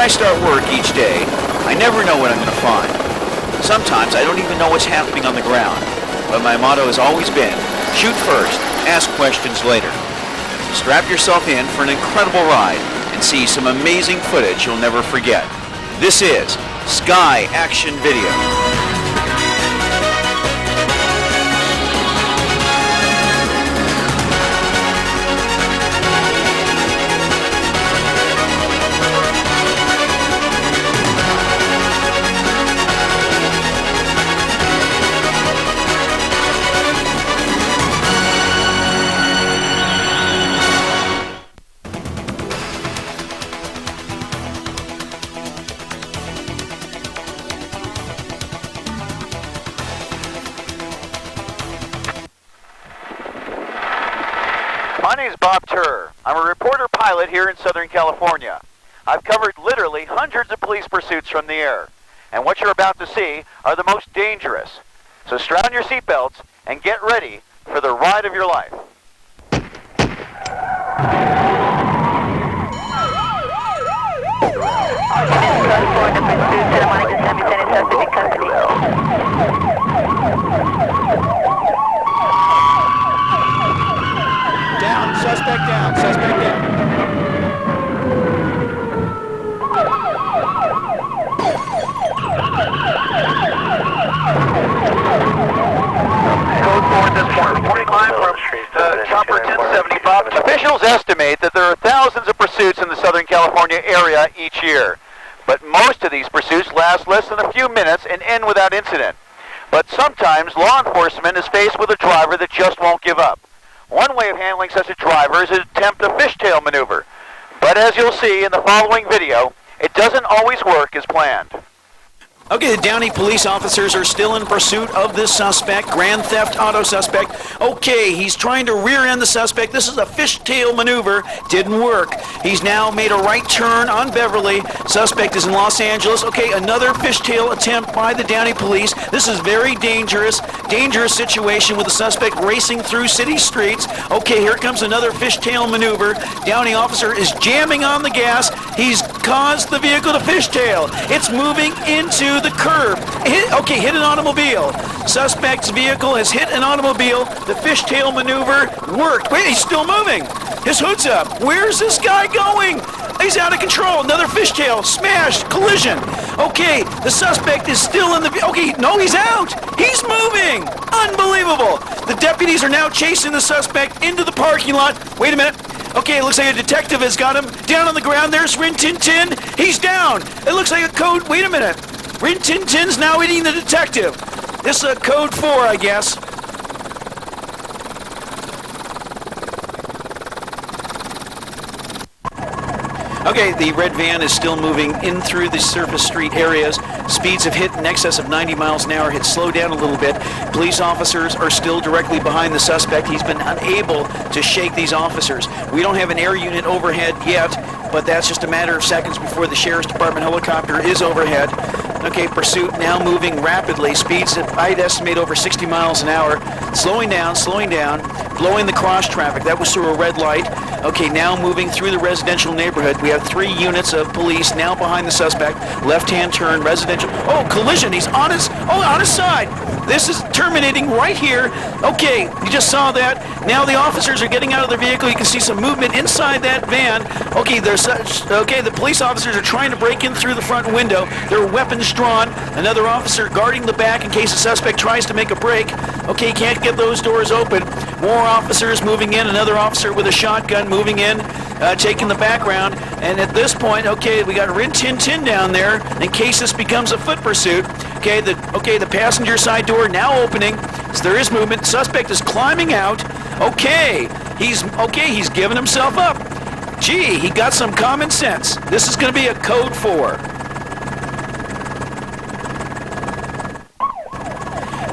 I start work each day, I never know what I'm going to find. Sometimes I don't even know what's happening on the ground. But my motto has always been, shoot first, ask questions later. Strap yourself in for an incredible ride and see some amazing footage you'll never forget. This is Sky Action Video. My name is Bob Turr. I'm a reporter pilot here in Southern California. I've covered literally hundreds of police pursuits from the air. And what you're about to see are the most dangerous. So strap on your seatbelts and get ready for the ride of your life. Down, suspect down, suspect down. Code 4 at this point, reporting line from Chopper 1075. Officials estimate that there are thousands of pursuits in the Southern California area each year. But most of these pursuits last less than a few minutes and end without incident. But sometimes law enforcement is faced with a driver that just won't give up. One way of handling such a driver is to attempt a fishtail maneuver. But as you'll see in the following video, it doesn't always work as planned. Okay, the Downey police officers are still in pursuit of this suspect, grand theft auto suspect. Okay, he's trying to rear-end the suspect. This is a fishtail maneuver. Didn't work. He's now made a right turn on Beverly. Suspect is in Los Angeles. Okay, another fishtail attempt by the Downey police. This is very dangerous situation with the suspect racing through city streets. Okay, here comes another fishtail maneuver. Downey officer is jamming on the gas. He's caused the vehicle to fishtail. It's moving into the curb. Hit an automobile. Suspect's vehicle has hit an automobile. The fishtail maneuver worked. Wait, he's still moving. His hood's up. Where's this guy going? He's out of control. Another fishtail. Smash. Collision. Okay, the suspect is still in the... Okay, no, he's out. He's moving. Unbelievable. The deputies are now chasing the suspect into the parking lot. Wait a minute. Okay, it looks like a detective has got him down on the ground. There's Rin Tin Tin. He's down. It looks like a code... Wait a minute. Rin Tin Tin's now eating the detective. This is code 4, I guess. Okay, the red van is still moving in through the surface street areas. Speeds have hit in excess of 90 miles an hour, hit slow down a little bit. Police officers are still directly behind the suspect. He's been unable to shake these officers. We don't have an air unit overhead yet, but that's just a matter of seconds before the Sheriff's Department helicopter is overhead. Okay, pursuit now moving rapidly. Speeds that I'd estimate over 60 miles an hour. Slowing down, blowing the cross traffic. That was through a red light. Okay, now moving through the residential neighborhood. We have 3 units of police now behind the suspect. Left-hand turn, residential. Oh, collision. He's on his side. This is terminating right here. Okay, you just saw that. Now the officers are getting out of their vehicle. You can see some movement inside that van. Okay, the police officers are trying to break in through the front window. Their weapons drawn. Another officer guarding the back in case the suspect tries to make a break. Okay, can't get those doors open. More officers moving in. Another officer with a shotgun moving in, taking the background. And at this point, okay, we got Rin Tin Tin down there in case this becomes a foot pursuit. Okay, the passenger side door now opening. So there is movement. Suspect is climbing out. Okay, he's giving himself up. Gee, he got some common sense. This is going to be a code 4.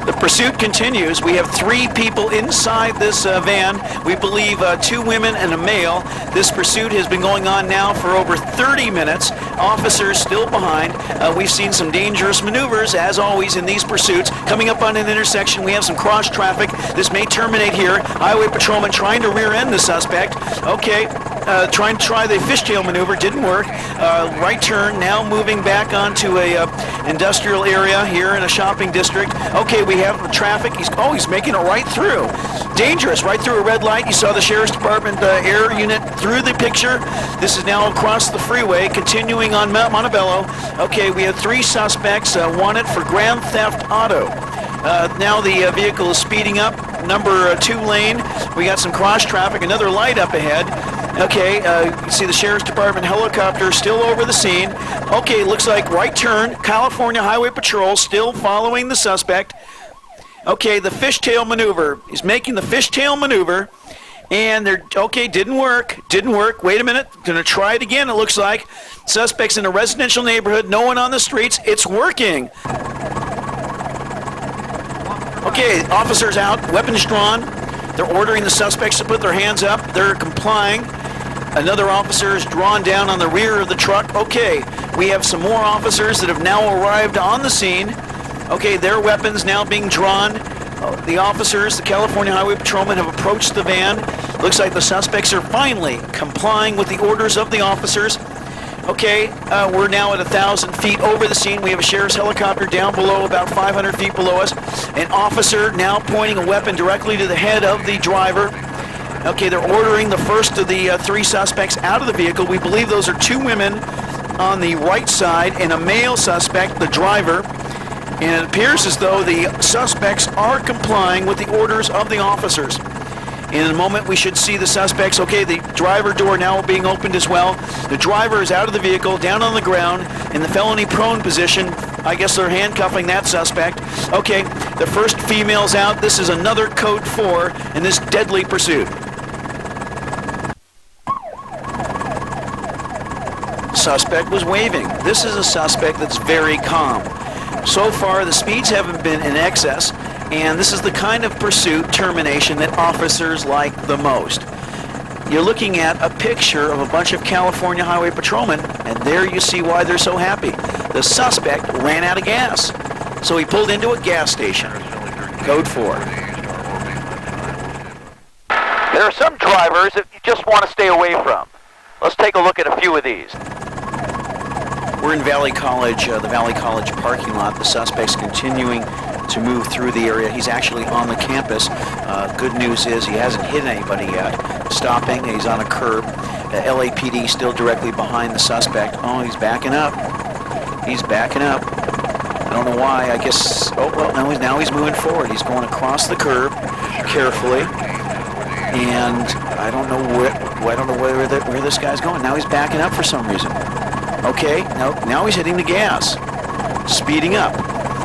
The pursuit continues. We have 3 people inside this van. We believe 2 women and a male. This pursuit has been going on now for over 30 minutes. Officers still behind. We've seen some dangerous maneuvers, as always, in these pursuits. Coming up on an intersection, we have some cross traffic. This may terminate here. Highway patrolman trying to rear-end the suspect. Okay. trying to try the fishtail maneuver, didn't work. Right turn, now moving back onto a industrial area here in a shopping district. Okay, we have the traffic. He's making it right through. Dangerous, right through a red light. You saw the Sheriff's Department air unit through the picture. This is now across the freeway, continuing on Montebello. Okay, we have 3 suspects wanted for grand theft auto. Now the vehicle is speeding up, number 2 lane. We got some cross traffic, another light up ahead. Okay, you see the Sheriff's Department helicopter still over the scene. Okay, looks like right turn, California Highway Patrol still following the suspect. Okay, the fishtail maneuver. He's making the fishtail maneuver. And didn't work. Wait a minute, gonna try it again, it looks like. Suspects in a residential neighborhood, no one on the streets. It's working. Okay, officers out, weapons drawn. They're ordering the suspects to put their hands up. They're complying. Another officer is drawn down on the rear of the truck. Okay, we have some more officers that have now arrived on the scene. Okay, their weapons now being drawn. The officers, the California Highway Patrolmen, have approached the van. Looks like the suspects are finally complying with the orders of the officers. Okay, we're now at 1,000 feet over the scene. We have a sheriff's helicopter down below, about 500 feet below us. An officer now pointing a weapon directly to the head of the driver. Okay, they're ordering the first of the 3 suspects out of the vehicle. We believe those are 2 women on the right side and a male suspect, the driver. And it appears as though the suspects are complying with the orders of the officers. In a moment, we should see the suspects. Okay, the driver door now being opened as well. The driver is out of the vehicle, down on the ground, in the felony prone position. I guess they're handcuffing that suspect. Okay, the first female's out. This is another code 4 in this deadly pursuit. Suspect was waving. This is a suspect that's very calm. So far, the speeds haven't been in excess, and this is the kind of pursuit termination that officers like the most. You're looking at a picture of a bunch of California Highway Patrolmen, and there you see why they're so happy. The suspect ran out of gas, so he pulled into a gas station. Code 4. There are some drivers that you just want to stay away from. Let's take a look at a few of these. We're in Valley College, the Valley College parking lot. The suspect's continuing to move through the area. He's actually on the campus. Good news is he hasn't hit anybody yet. Stopping, he's on a curb. LAPD still directly behind the suspect. Oh, he's backing up. He's backing up. I don't know why. I guess, now he's moving forward. He's going across the curb carefully. And I don't know where this guy's going. Now he's backing up for some reason. Okay, now he's hitting the gas, speeding up.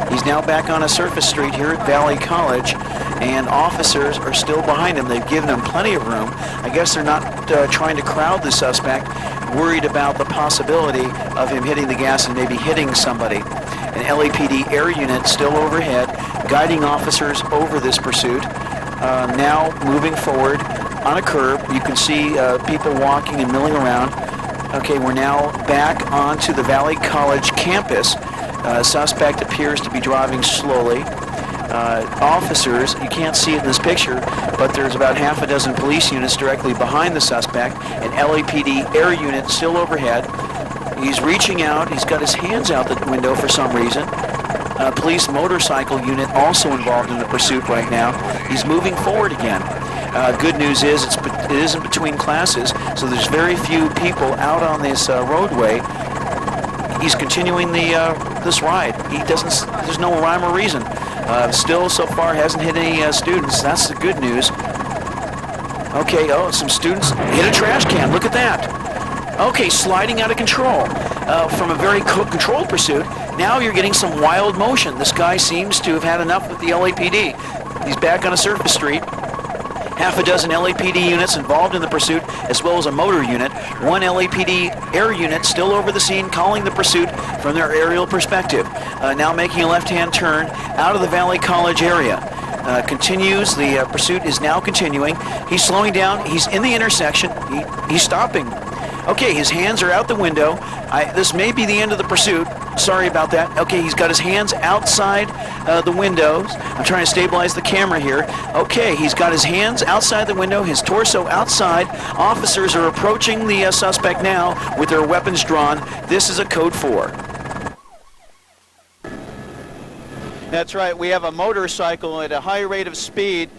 He's now back on a surface street here at Valley College, and officers are still behind him. They've given him plenty of room. I guess they're not trying to crowd the suspect, worried about the possibility of him hitting the gas and maybe hitting somebody. An LAPD air unit still overhead, guiding officers over this pursuit. Now moving forward on a curb. You can see people walking and milling around. Okay, we're now back onto the Valley College campus. Suspect appears to be driving slowly. Officers, you can't see it in this picture, but there's about half a dozen police units directly behind the suspect. An LAPD air unit still overhead. He's reaching out. He's got his hands out the window for some reason. A police motorcycle unit also involved in the pursuit right now. He's moving forward again. Good news is it isn't between classes, so there's very few people out on this roadway. He's continuing this ride. There's no rhyme or reason. Still, so far, hasn't hit any students. That's the good news. Okay, some students hit a trash can. Look at that. Okay, sliding out of control. From a very controlled pursuit, now you're getting some wild motion. This guy seems to have had enough with the LAPD. He's back on a surface street. Half a dozen LAPD units involved in the pursuit, as well as a motor unit. One LAPD air unit still over the scene, calling the pursuit from their aerial perspective. Now making a left-hand turn out of the Valley College area. Continues. The pursuit is now continuing. He's slowing down. He's in the intersection. He's stopping. Okay, his hands are out the window. This may be the end of the pursuit. sorry about that. Okay, he's got his hands outside the windows. I'm trying to stabilize the camera here. Okay, he's got his hands outside the window, his torso outside. Officers are approaching the suspect now with their weapons drawn. This is a code 4. That's right. We have a motorcycle at a high rate of speed.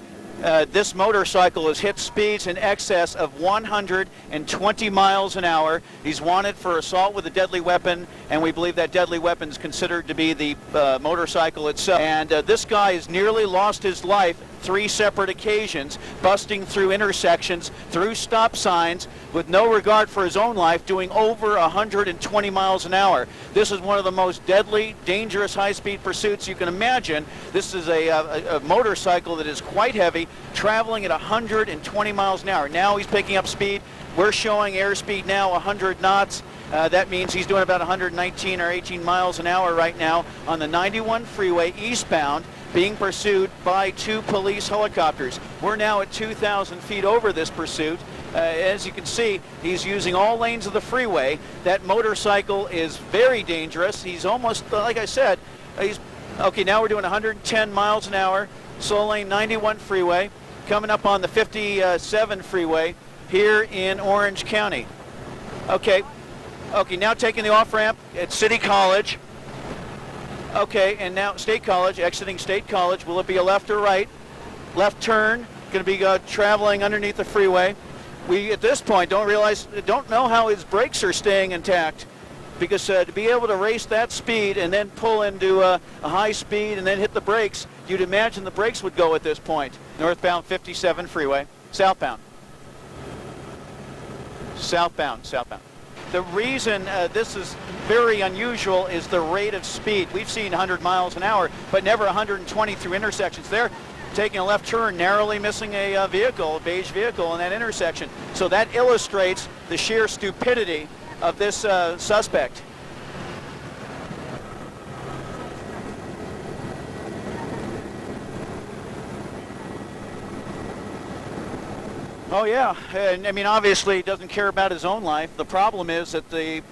This motorcycle has hit speeds in excess of 120 miles an hour. He's wanted for assault with a deadly weapon, and we believe that deadly weapon is considered to be the motorcycle itself. And this guy has nearly lost his life 3 separate occasions, busting through intersections, through stop signs, with no regard for his own life, doing over 120 miles an hour. This is one of the most deadly, dangerous high-speed pursuits you can imagine. This is a motorcycle that is quite heavy, traveling at 120 miles an hour. Now he's picking up speed. We're showing airspeed now 100 knots. That means he's doing about 119 or 18 miles an hour right now on the 91 freeway eastbound, being pursued by 2 police helicopters. We're now at 2,000 feet over this pursuit. As you can see, he's using all lanes of the freeway. That motorcycle is very dangerous. He's almost, like I said, okay, now we're doing 110 miles an hour, slow lane 91 freeway, coming up on the 57 freeway here in Orange County. Okay, now taking the off-ramp at City College. Okay, and now State College, exiting State College. Will it be a left or right? Left turn, going to be traveling underneath the freeway. We, at this point, don't know how his brakes are staying intact, because to be able to race that speed and then pull into a high speed and then hit the brakes, you'd imagine the brakes would go at this point. Northbound 57 freeway, southbound. Southbound. The reason this is very unusual is the rate of speed. We've seen 100 miles an hour, but never 120 through intersections. They're taking a left turn, narrowly missing a vehicle, a beige vehicle in that intersection. So that illustrates the sheer stupidity of this suspect. Oh yeah, and I mean, obviously he doesn't care about his own life. The problem is that the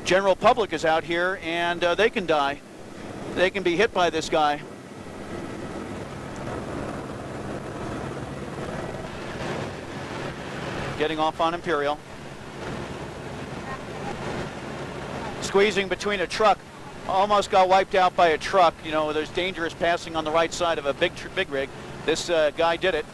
general public is out here and they can die. They can be hit by this guy. Getting off on Imperial. Squeezing between a truck. Almost got wiped out by a truck. You know, there's dangerous passing on the right side of a big rig. This guy did it.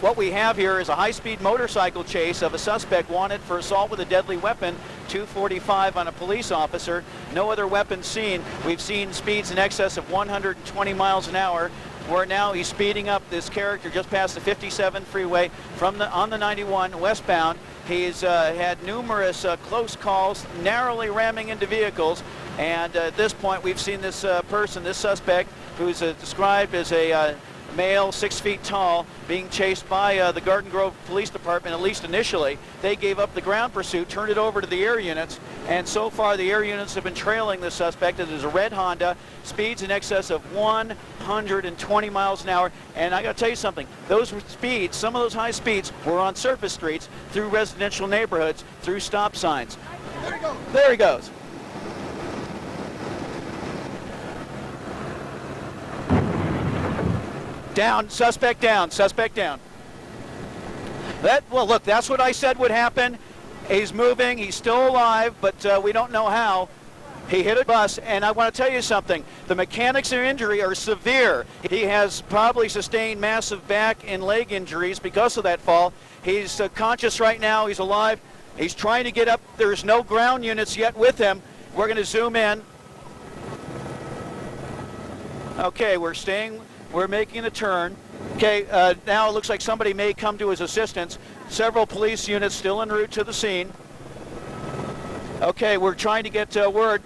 What we have here is a high-speed motorcycle chase of a suspect wanted for assault with a deadly weapon, 245 on a police officer. No other weapons seen. We've seen speeds in excess of 120 miles an hour. Where now he's speeding up. This character just past the 57 freeway on the 91 westbound. He's had numerous close calls, narrowly ramming into vehicles. And at this point, we've seen this this suspect, who's described as a male, 6 feet tall, being chased by the Garden Grove Police Department, at least initially. They gave up the ground pursuit, turned it over to the air units, and so far the air units have been trailing the suspect. It is a red Honda, speeds in excess of 120 miles an hour. And I got to tell you something, those speeds, some of those high speeds, were on surface streets, through residential neighborhoods, through stop signs. There he goes. There he goes. Down, suspect down, suspect down. Well, look, that's what I said would happen. He's moving, he's still alive, but we don't know how. He hit a bus, and I want to tell you something. The mechanics of injury are severe. He has probably sustained massive back and leg injuries because of that fall. He's conscious right now. He's alive. He's trying to get up. There's no ground units yet with him. We're going to zoom in. Okay, we're making a turn. Okay, now it looks like somebody may come to his assistance. Several police units still en route to the scene. Okay, we're trying to get word.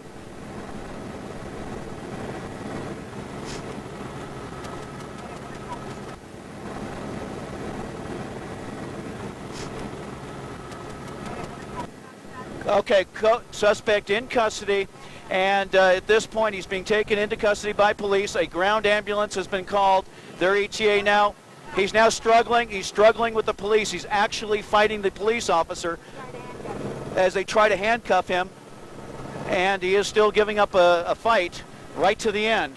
Okay, suspect in custody, and at this point he's being taken into custody by police. A ground ambulance has been called. Their ETA now. He's now struggling. He's struggling with the police. He's actually fighting the police officer as they try to handcuff him, and he is still giving up a fight right to the end.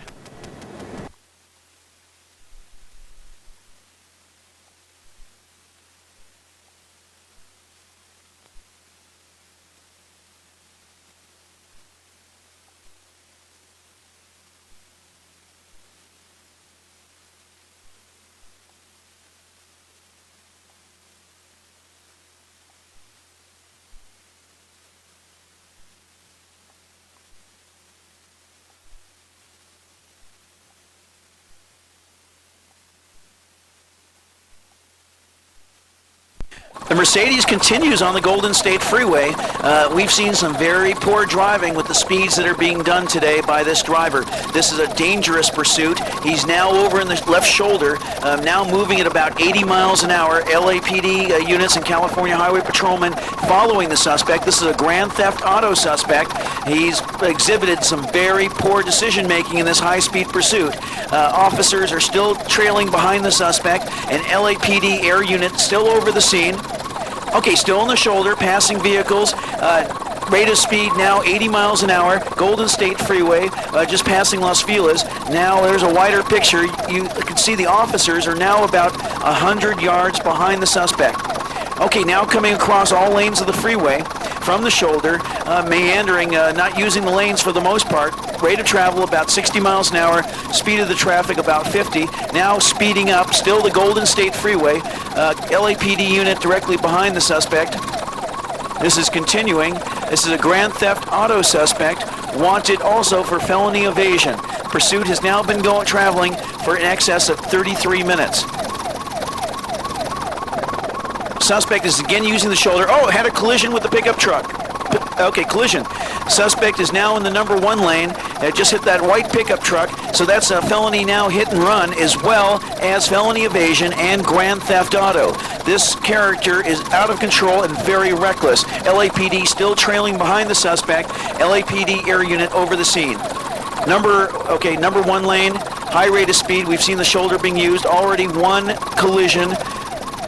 The Mercedes continues on the Golden State Freeway. We've seen some very poor driving with the speeds that are being done today by this driver. This is a dangerous pursuit. He's now over in the left shoulder, now moving at about 80 miles an hour. LAPD units and California Highway Patrolmen following the suspect. This is a grand theft auto suspect. He's exhibited some very poor decision-making in this high-speed pursuit. Officers are still trailing behind the suspect. An LAPD air unit still over the scene. Okay, still on the shoulder, passing vehicles. Rate of speed now 80 miles an hour. Golden State Freeway, just passing Los Feliz. Now there's a wider picture. You can see the officers are now about 100 yards behind the suspect. Okay, now coming across all lanes of the freeway from the shoulder, meandering, not using the lanes for the most part. Rate of travel about 60 miles an hour, speed of the traffic about 50. Now speeding up, still the Golden State Freeway. LAPD unit directly behind the suspect. This is continuing. This is a grand theft auto suspect, wanted also for felony evasion. Pursuit has now been traveling for in excess of 33 minutes. Suspect is again using the shoulder. Oh, had a collision with the pickup truck. Okay, collision. Suspect is now in the number 1 lane. Just hit that white pickup truck. So that's a felony now hit and run, as well as felony evasion and grand theft auto. This character is out of control and very reckless. LAPD still trailing behind the suspect. LAPD air unit over the scene. Number 1 lane, high rate of speed. We've seen the shoulder being used. Already 1 collision.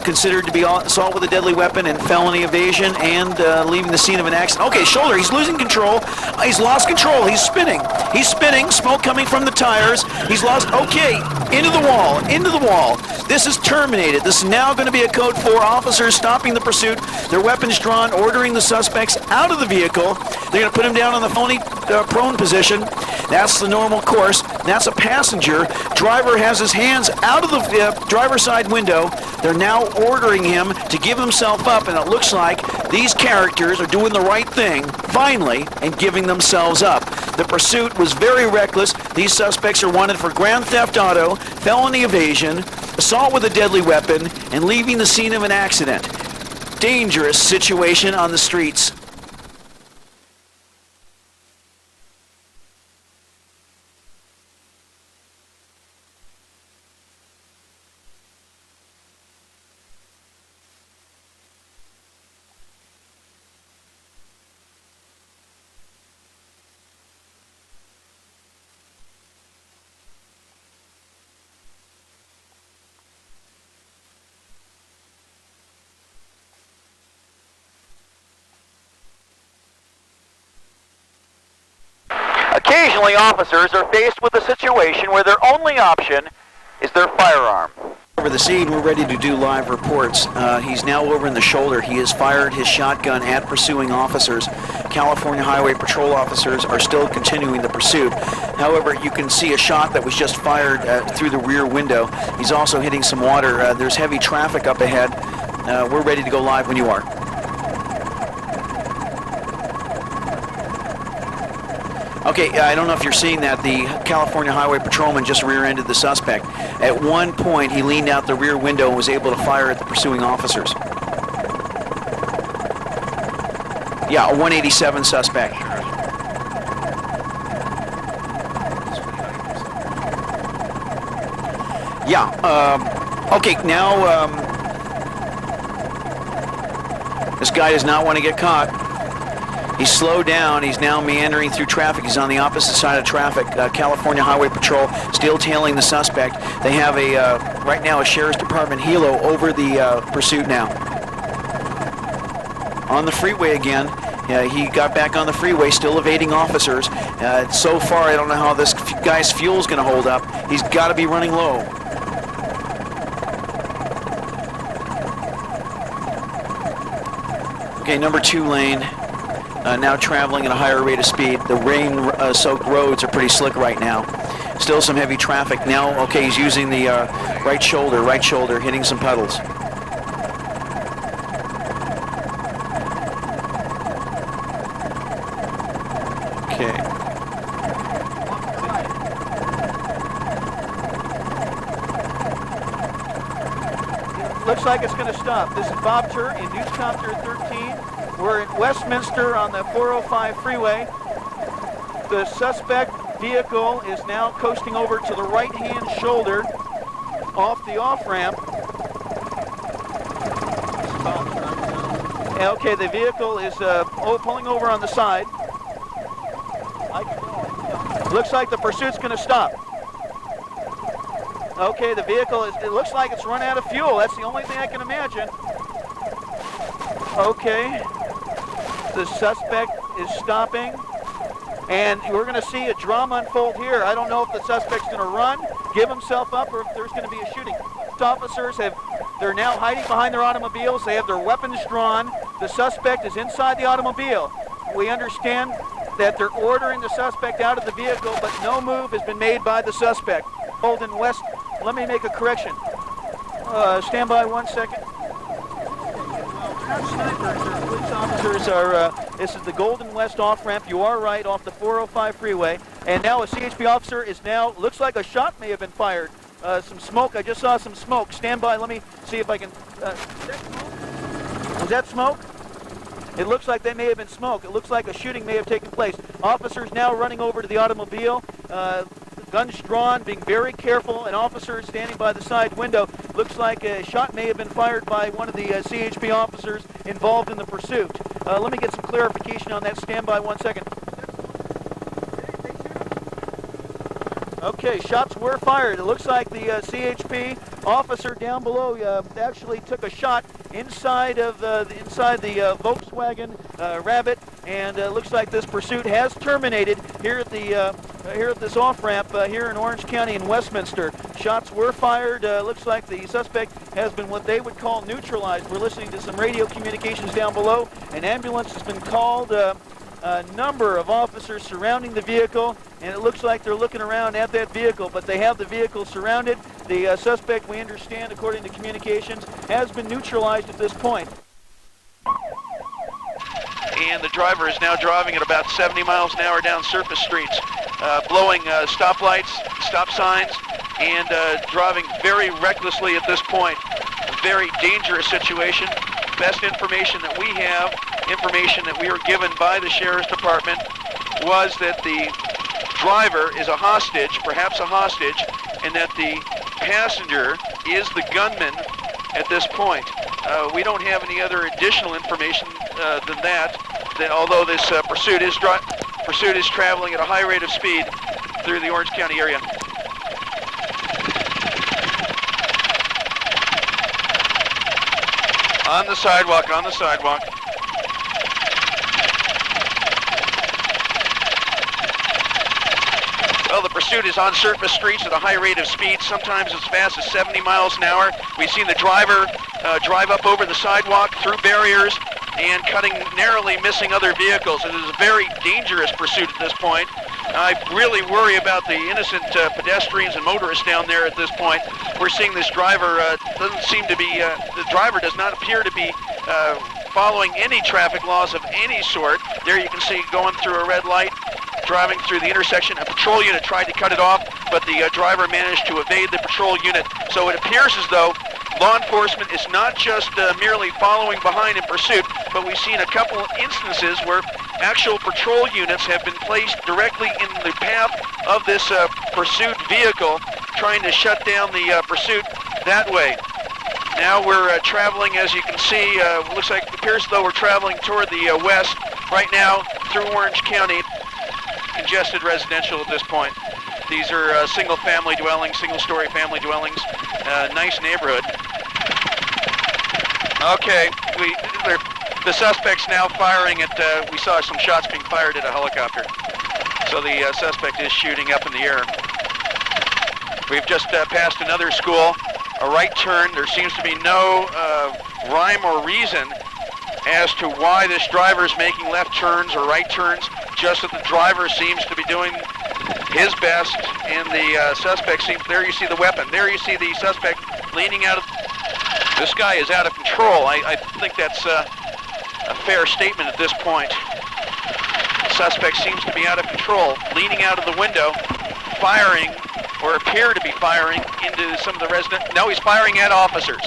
Considered to be assault with a deadly weapon and felony evasion and leaving the scene of an accident. Okay, shoulder, he's losing control. He's lost control. He's spinning. He's spinning. Smoke coming from the tires. He's lost. Okay, into the wall. Into the wall. This is terminated. This is now going to be a code 4. Officers stopping the pursuit. Their weapons drawn, ordering the suspects out of the vehicle. They're going to put him down on the felony prone position. That's the normal course. That's a passenger. Driver has his hands out of the driver's side window. They're now ordering him to give himself up, and it looks like these characters are doing the right thing, finally, and giving themselves up. The pursuit was very reckless. These suspects are wanted for grand theft auto, felony evasion, assault with a deadly weapon, and leaving the scene of an accident. Dangerous situation on the streets. Occasionally, officers are faced with a situation where their only option is their firearm. Over the scene, we're ready to do live reports. He's now over in the shoulder. He has fired his shotgun at pursuing officers. California Highway Patrol officers are still continuing the pursuit. However, you can see a shot that was just fired through the rear window. He's also hitting some water. There's heavy traffic up ahead. We're ready to go live when you are. Okay, I don't know if you're seeing that. The California Highway Patrolman just rear-ended the suspect. At one point, he leaned out the rear window and was able to fire at the pursuing officers. Yeah, a 187 suspect. Yeah, okay, now, this guy does not want to get caught. He's slowed down. He's now meandering through traffic. He's on the opposite side of traffic. California Highway Patrol still tailing the suspect. They have right now a Sheriff's Department helo over the pursuit now. On the freeway again. He got back on the freeway, still evading officers. So far, I don't know how this guy's fuel's going to hold up. He's got to be running low. Okay, number 2 lane. Now traveling at a higher rate of speed. The rain-soaked roads are pretty slick right now. Still some heavy traffic. Now, okay, he's using the right shoulder, hitting some puddles. Okay. Looks like it's going to stop. This is Bob Tur in Newscopter 13. We're in Westminster on the 405 freeway. The suspect vehicle is now coasting over to the right-hand shoulder off the off-ramp. Okay, the vehicle is pulling over on the side. Looks like the pursuit's going to stop. Okay, the vehicle it looks like it's run out of fuel. That's the only thing I can imagine. Okay. The suspect is stopping, and we're going to see a drama unfold here. I don't know if the suspect's going to run, give himself up, or if there's going to be a shooting. Officers they're now hiding behind their automobiles. They have their weapons drawn. The suspect is inside the automobile. We understand that they're ordering the suspect out of the vehicle, but no move has been made by the suspect. Golden West, let me make a correction. Stand by 1 second. Police officers are, this is the Golden West off-ramp. You are right, off the 405 freeway. And now a CHP officer is now, looks like a shot may have been fired. Some smoke, I just saw some smoke. Stand by, let me see if I can, was that smoke? It looks like they may have been smoke. It looks like a shooting may have taken place. Officers now running over to the automobile. Guns drawn, being very careful. An officer standing by the side window. Looks like a shot may have been fired by one of the CHP officers involved in the pursuit. Let me get some clarification on that. Stand by 1 second. Okay, shots were fired. It looks like the CHP officer down below actually took a shot inside of the Volkswagen Rabbit, and looks like this pursuit has terminated here at this off-ramp here in Orange County in Westminster. Shots were fired. Looks like the suspect has been what they would call neutralized. We're listening to some radio communications down below. An ambulance has been called. A number of officers surrounding the vehicle, and it looks like they're looking around at that vehicle, but they have the vehicle surrounded. The suspect, we understand, according to communications, has been neutralized at this point. And the driver is now driving at about 70 miles an hour down surface streets, blowing stoplights, stop signs, and driving very recklessly at this point. A very dangerous situation. Best information that we have, information that we were given by the Sheriff's Department, was that the driver is a hostage, perhaps a hostage, and that the passenger is the gunman at this point. We don't have any other additional information than that although this pursuit is traveling at a high rate of speed through the Orange County area. On the sidewalk, on the sidewalk. Well, the pursuit is on surface streets at a high rate of speed, sometimes as fast as 70 miles an hour. We've seen the driver drive up over the sidewalk, through barriers, and cutting narrowly, missing other vehicles. It is a very dangerous pursuit at this point. I really worry about the innocent pedestrians and motorists down there at this point. We're seeing this driver doesn't seem to be, the driver does not appear to be following any traffic laws of any sort. There you can see going through a red light, driving through the intersection. A patrol unit tried to cut it off, but the driver managed to evade the patrol unit. So it appears as though law enforcement is not just merely following behind in pursuit, but we've seen a couple of instances where actual patrol units have been placed directly in the path of this pursuit vehicle, trying to shut down the pursuit that way. Now we're traveling, as you can see, looks like it appears as though we're traveling toward the west right now through Orange County. Congested residential at this point. These are single-family dwellings, single-story family dwellings. Nice neighborhood. Okay, the suspect's now firing at, we saw some shots being fired at a helicopter. So the suspect is shooting up in the air. We've just passed another school, a right turn. There seems to be no rhyme or reason as to why this driver is making left turns or right turns, just that the driver seems to be doing his best, and the suspect seems, there you see the weapon, there you see the suspect leaning out of, this guy is out of control. I think that's a fair statement at this point. The suspect seems to be out of control, leaning out of the window, firing, or appear to be firing into some of the residents. No, he's firing at officers.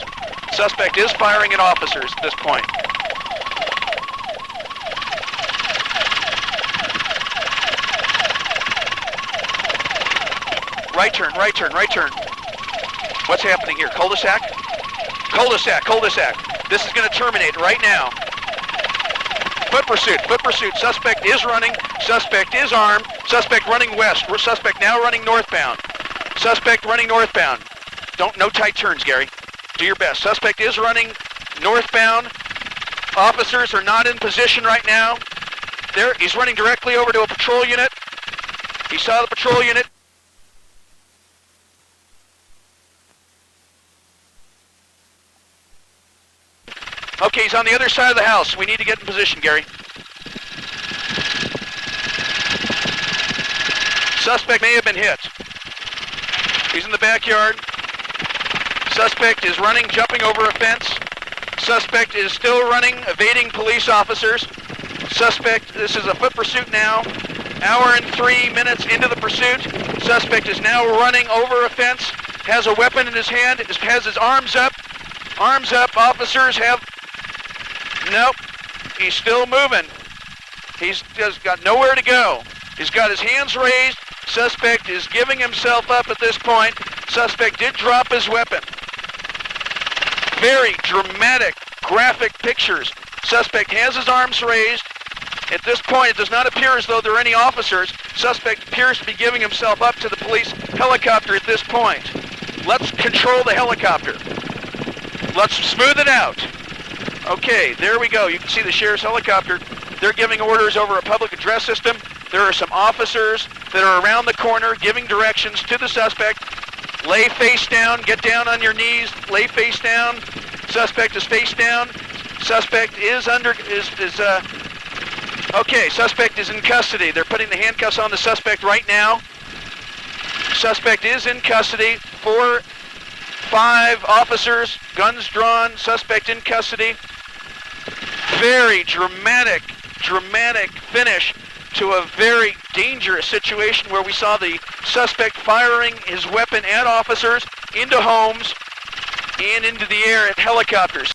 Suspect is firing at officers at this point. Right turn, right turn, right turn. What's happening here? Cul-de-sac? Cul-de-sac, cul-de-sac. This is going to terminate right now. Foot pursuit. Suspect is running. Suspect is armed. Suspect running west. Suspect now running northbound. Suspect running northbound. No tight turns, Gary. Do your best. Suspect is running northbound. Officers are not in position right now. There, he's running directly over to a patrol unit. He saw the patrol unit. Okay, he's on the other side of the house. We need to get in position, Gary. Suspect may have been hit. He's in the backyard. Suspect is running, jumping over a fence. Suspect is still running, evading police officers. Suspect, this is a foot pursuit now. Hour and 3 minutes into the pursuit. Suspect is now running over a fence, has a weapon in his hand, has his arms up. Arms up, officers have, nope, he's still moving. He's just got nowhere to go. He's got his hands raised. Suspect is giving himself up at this point. Suspect did drop his weapon. Very dramatic, graphic pictures. Suspect has his arms raised. At this point, it does not appear as though there are any officers. Suspect appears to be giving himself up to the police helicopter at this point. Let's control the helicopter. Let's smooth it out. Okay, there we go. You can see the sheriff's helicopter. They're giving orders over a public address system. There are some officers that are around the corner giving directions to the suspect. Lay face down, get down on your knees, lay face down. Suspect is face down. Suspect is okay, suspect is in custody. They're putting the handcuffs on the suspect right now. Suspect is in custody. 4, 5 officers, guns drawn, suspect in custody. Very dramatic finish to a very dangerous situation where we saw the suspect firing his weapon at officers, into homes, and into the air at helicopters.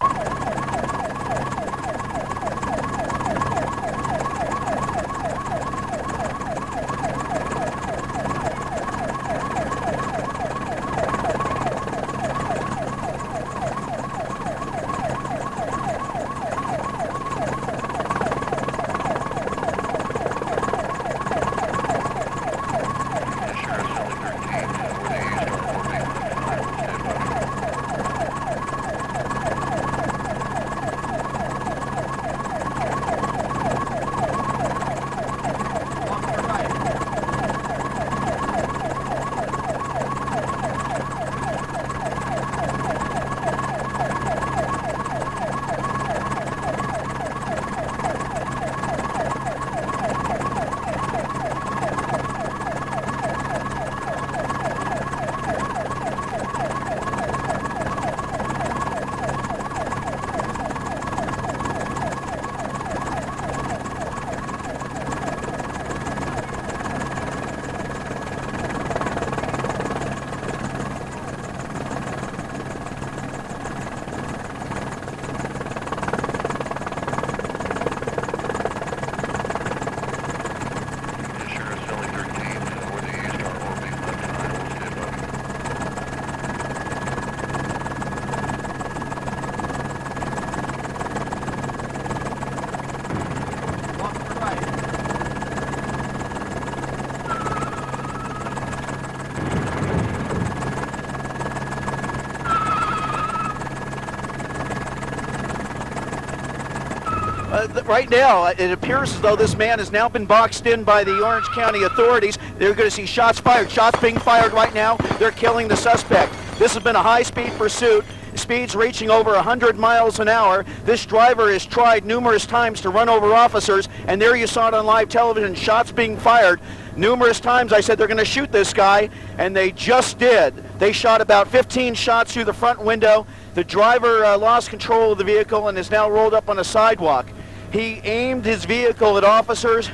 right now, it appears as though this man has now been boxed in by the Orange County authorities. They're going to see shots fired. Shots being fired right now. They're killing the suspect. This has been a high-speed pursuit. Speeds reaching over 100 miles an hour. This driver has tried numerous times to run over officers, and there you saw it on live television, shots being fired. Numerous times I said they're going to shoot this guy, and they just did. They shot about 15 shots through the front window. The driver lost control of the vehicle and is now rolled up on a sidewalk. He aimed his vehicle at officers.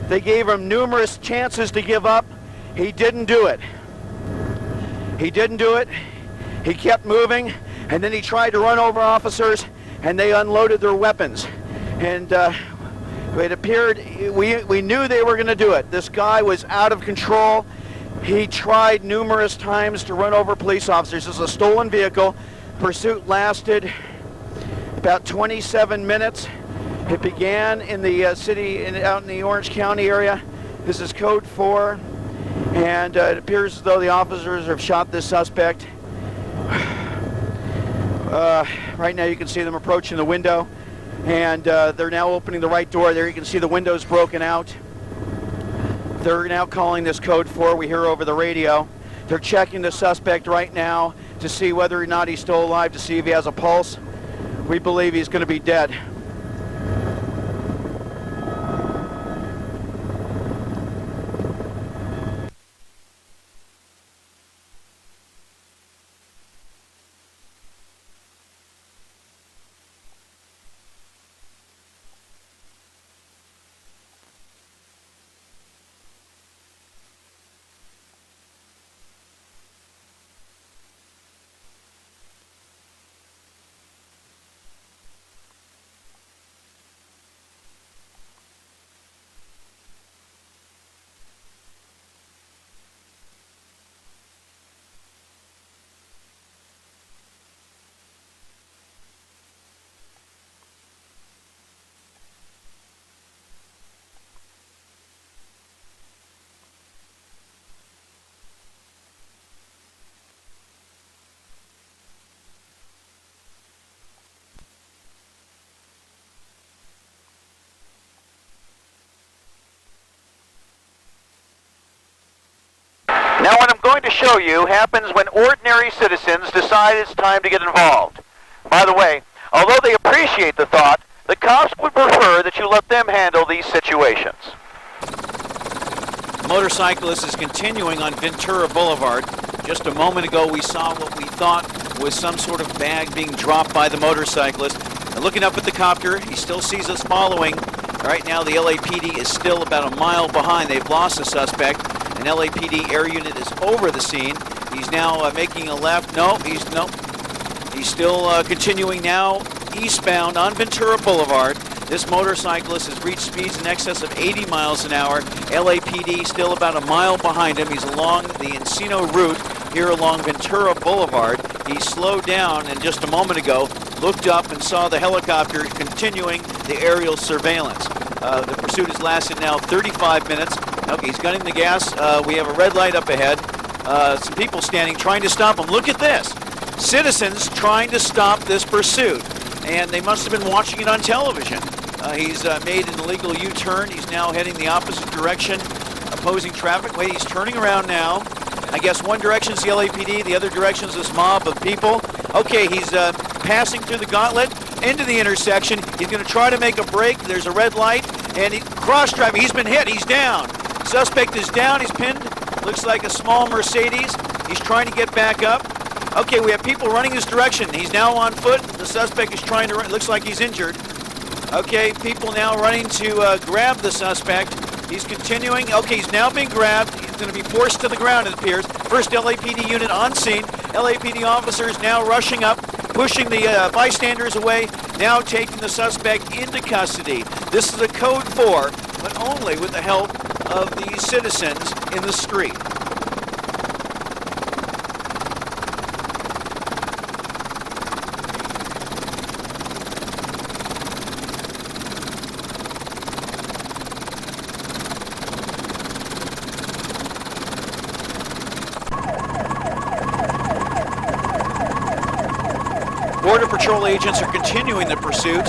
They gave him numerous chances to give up. He didn't do it. He didn't do it. He kept moving, and then he tried to run over officers, and they unloaded their weapons. And it appeared, we knew they were going to do it. This guy was out of control. He tried numerous times to run over police officers. This is a stolen vehicle. Pursuit lasted about 27 minutes. It began in the city, out in the Orange County area. This is code 4, and it appears as though the officers have shot this suspect. Right now you can see them approaching the window, and they're now opening the right door. There you can see the windows broken out. They're now calling this code 4, we hear over the radio. They're checking the suspect right now to see whether or not he's still alive, to see if he has a pulse. We believe he's going to be dead. Now what I'm going to show you happens when ordinary citizens decide it's time to get involved. By the way, although they appreciate the thought, the cops would prefer that you let them handle these situations. The motorcyclist is continuing on Ventura Boulevard. Just a moment ago we saw what we thought was some sort of bag being dropped by the motorcyclist. And looking up at the copter, he still sees us following. Right now the LAPD is still about a mile behind. They've lost the suspect. An LAPD air unit is over the scene. He's now making a left. He's still continuing now eastbound on Ventura Boulevard. This motorcyclist has reached speeds in excess of 80 miles an hour. LAPD still about a mile behind him. He's along the Encino route here along Ventura Boulevard. He slowed down and just a moment ago looked up and saw the helicopter continuing the aerial surveillance. The pursuit has lasted now 35 minutes. Okay, he's gunning the gas. We have a red light up ahead. Some people standing trying to stop him. Look at this. Citizens trying to stop this pursuit. And they must have been watching it on television. He's made an illegal U-turn. He's now heading the opposite direction, opposing traffic. Wait, he's turning around now. I guess one direction is the LAPD, the other direction is this mob of people. Okay, he's passing through the gauntlet into the intersection. He's going to try to make a break. There's a red light, and cross-driving. He's been hit. He's down. Suspect is down. He's pinned. Looks like a small Mercedes. He's trying to get back up. Okay, we have people running this direction. He's now on foot. The suspect is trying to run. Looks like he's injured. Okay, people now running to grab the suspect. He's continuing. Okay, he's now being grabbed. He's going to be forced to the ground, it appears. First LAPD unit on scene. LAPD officers now rushing up, pushing the bystanders away, now taking the suspect into custody. This is a code 4, but only with the help of the citizens in the street. Border Patrol agents are continuing the pursuit.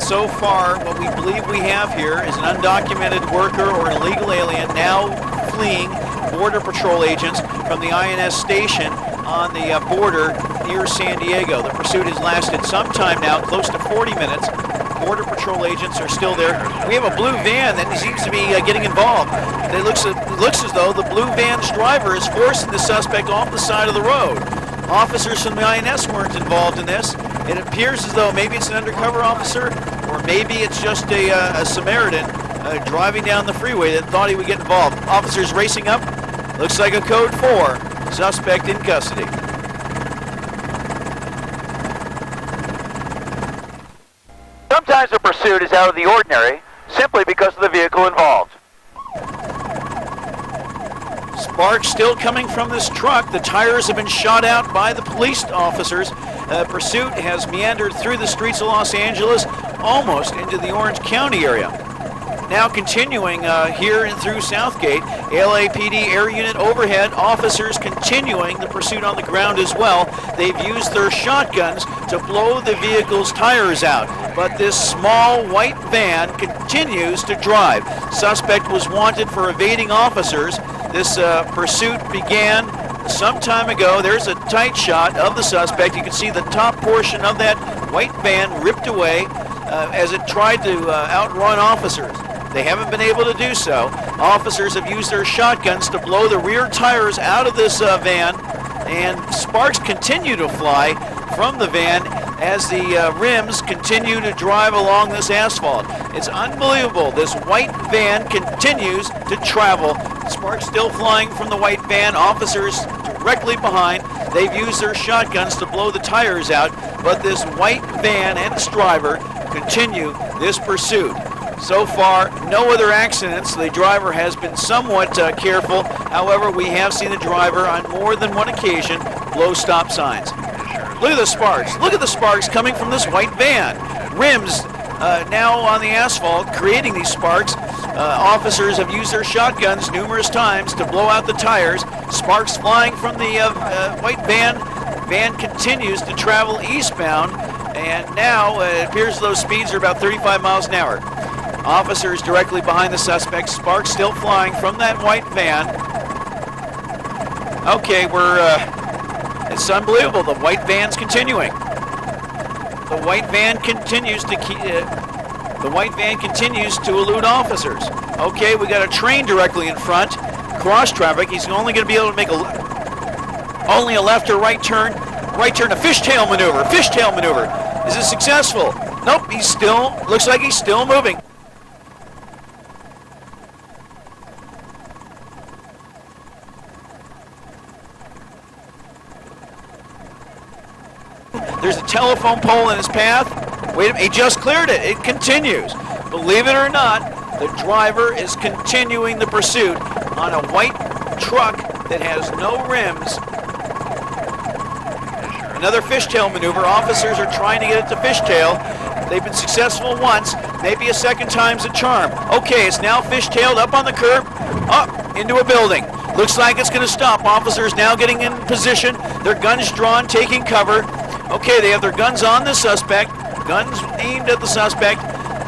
So far, what we believe we have here is an undocumented worker or an illegal alien now fleeing Border Patrol agents from the INS station on the border near San Diego. The pursuit has lasted some time now, close to 40 minutes. Border Patrol agents are still there. We have a blue van that seems to be getting involved. It looks as though the blue van's driver is forcing the suspect off the side of the road. Officers from the INS weren't involved in this. It appears as though maybe it's an undercover officer, or maybe it's just a Samaritan driving down the freeway that thought he would get involved. Officers racing up. Looks like a code 4. Suspect in custody. Sometimes a pursuit is out of the ordinary simply because of the vehicle involved. Sparks still coming from this truck. The tires have been shot out by the police officers. Pursuit has meandered through the streets of Los Angeles, almost into the Orange County area. Now continuing here and through Southgate, LAPD Air Unit overhead, officers continuing the pursuit on the ground as well. They've used their shotguns to blow the vehicle's tires out, but this small white van continues to drive. Suspect was wanted for evading officers. This pursuit began some time ago. There's a tight shot of the suspect. You can see the top portion of that white van ripped away as it tried to outrun officers. They haven't been able to do so. Officers have used their shotguns to blow the rear tires out of this van, and sparks continue to fly from the van as the rims continue to drive along this asphalt. It's unbelievable. This white van continues to travel. Sparks still flying from the white van. Officers directly behind. They've used their shotguns to blow the tires out, but this white van and its driver continue this pursuit. So far, no other accidents. The driver has been somewhat careful. However, we have seen the driver on more than one occasion blow stop signs. Look at the sparks. Look at the sparks coming from this white van. Rims now on the asphalt creating these sparks. Officers have used their shotguns numerous times to blow out the tires. Sparks flying from the white van. Van continues to travel eastbound, and now it appears those speeds are about 35 miles an hour. Officers directly behind the suspect. Sparks still flying from that white van. Okay, it's unbelievable. The white van's continuing. The white van continues to elude officers. Okay, we got a train directly in front. Cross traffic. He's only going to be able to make only a left or right turn. Right turn, a fishtail maneuver. Fishtail maneuver. Is it successful? Nope. Looks like he's still moving. There's a telephone pole in his path. Wait a minute, he just cleared it. It continues. Believe it or not, the driver is continuing the pursuit on a white truck that has no rims. Another fishtail maneuver. Officers are trying to get it to fishtail. They've been successful once. Maybe a second time's a charm. Okay, it's now fishtailed up on the curb, up into a building. Looks like it's going to stop. Officers now getting in position. Their guns drawn, taking cover. Okay, they have their guns on the suspect. Guns aimed at the suspect.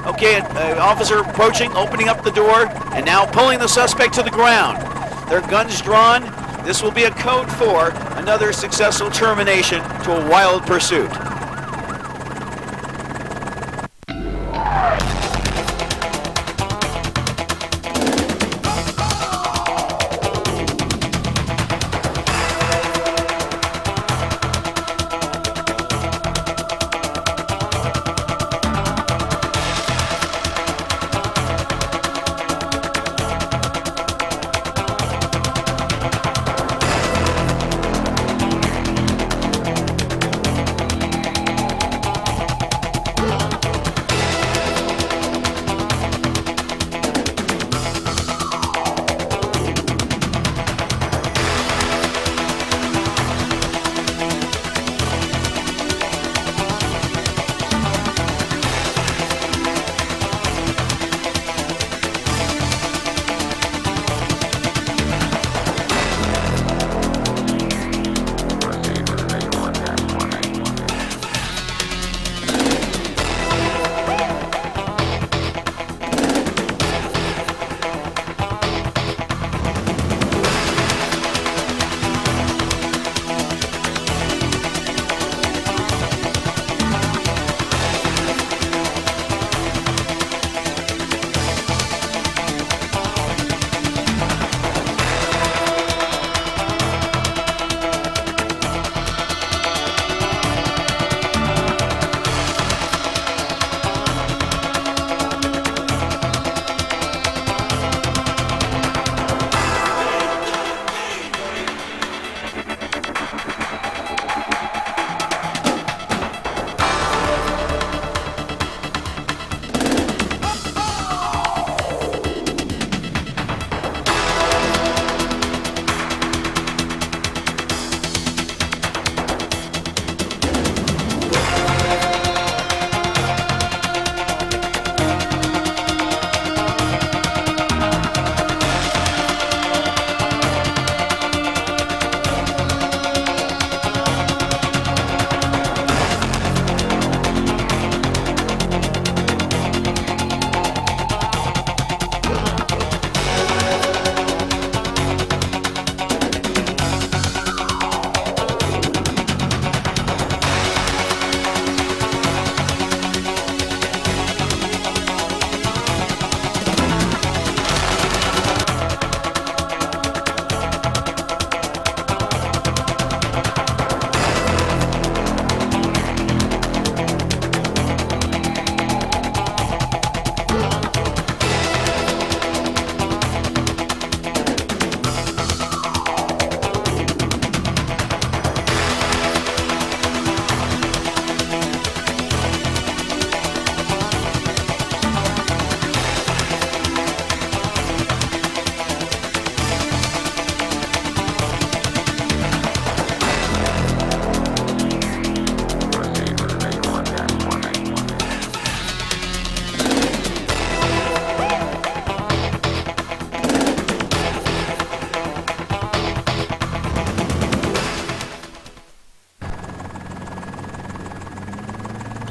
Okay, officer approaching, opening up the door, and now pulling the suspect to the ground. Their guns drawn. This will be a code 4, another successful termination to a wild pursuit.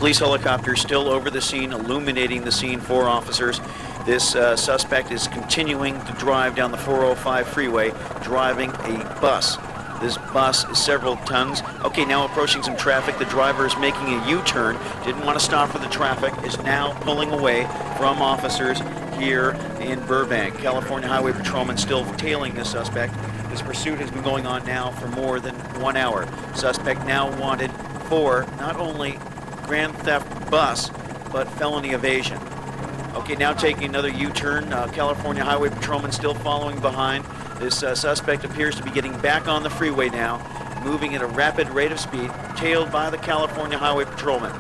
Police helicopter still over the scene, illuminating the scene for officers. This suspect is continuing to drive down the 405 freeway, driving a bus. This bus is several tons. Okay, now approaching some traffic. The driver is making a U-turn. Didn't want to stop for the traffic. Is now pulling away from officers here in Burbank. California Highway Patrolman still tailing this suspect. This pursuit has been going on now for more than 1 hour. Suspect now wanted for not only grand theft bus, but felony evasion. Okay, now taking another U-turn. California Highway Patrolman still following behind. This suspect appears to be getting back on the freeway now, moving at a rapid rate of speed, tailed by the California Highway Patrolman.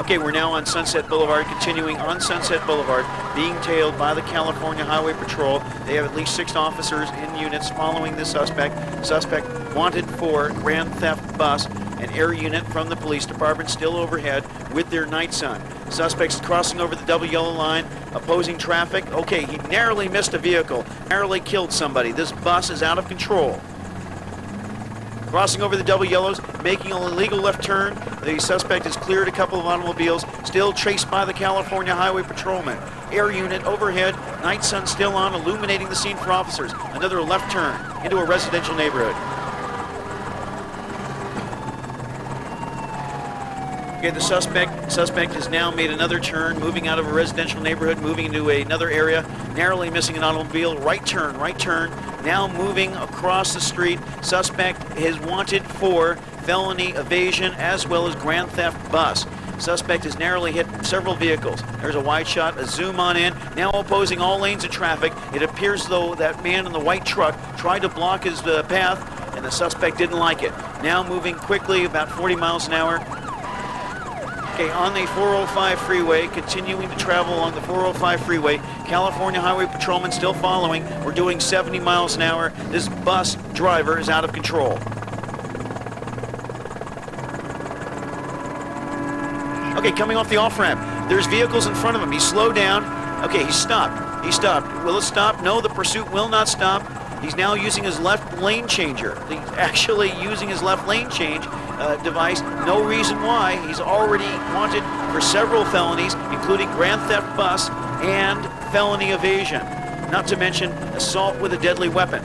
Okay, we're now on Sunset Boulevard, continuing on Sunset Boulevard, being tailed by the California Highway Patrol. They have at least 6 officers in units following this suspect. Suspect wanted for grand theft bus. An air unit from the police department still overhead with their night sun. Suspects crossing over the double yellow line, opposing traffic. Okay, he narrowly missed a vehicle, narrowly killed somebody. This bus is out of control. Crossing over the double yellows, making an illegal left turn. The suspect has cleared a couple of automobiles, still chased by the California Highway Patrolman. Air unit overhead, night sun still on, illuminating the scene for officers. Another left turn into a residential neighborhood. Okay, the suspect has now made another turn, moving out of a residential neighborhood, moving into another area, narrowly missing an automobile. Right turn, now moving across the street. Suspect is wanted for felony evasion as well as grand theft bus. Suspect has narrowly hit several vehicles. There's a wide shot, a zoom on in, now opposing all lanes of traffic. It appears though that man in the white truck tried to block his path, and the suspect didn't like it. Now moving quickly, about 40 miles an hour. Okay, on the 405 freeway, continuing to travel along the 405 freeway. California Highway Patrolman still following. We're doing 70 miles an hour. This bus driver is out of control. Okay, coming off the off-ramp. There's vehicles in front of him. He slowed down. Okay, he stopped. Will it stop? No, the pursuit will not stop. He's now using his left lane changer. He's actually using his left lane change device. No reason why. He's already wanted for several felonies, including grand theft bus and felony evasion. Not to mention assault with a deadly weapon.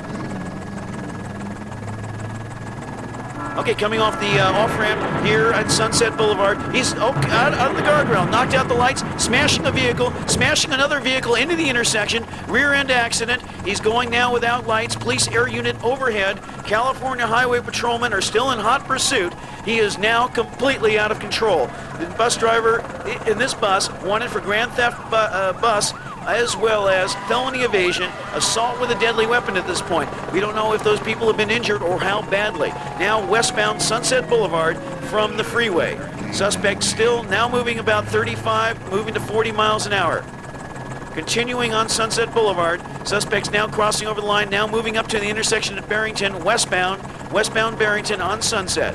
Okay, coming off the off-ramp here at Sunset Boulevard. He's out of the guardrail, knocked out the lights, smashing a vehicle, smashing another vehicle into the intersection, rear-end accident. He's going now without lights. Police air unit overhead. California Highway Patrolmen are still in hot pursuit. He is now completely out of control. The bus driver in this bus wanted for grand theft bus as well as felony evasion, assault with a deadly weapon at this point. We don't know if those people have been injured or how badly. Now westbound Sunset Boulevard from the freeway. Suspect still now moving about 35, moving to 40 miles an hour. Continuing on Sunset Boulevard, suspects now crossing over the line, now moving up to the intersection at Barrington, westbound Barrington on Sunset.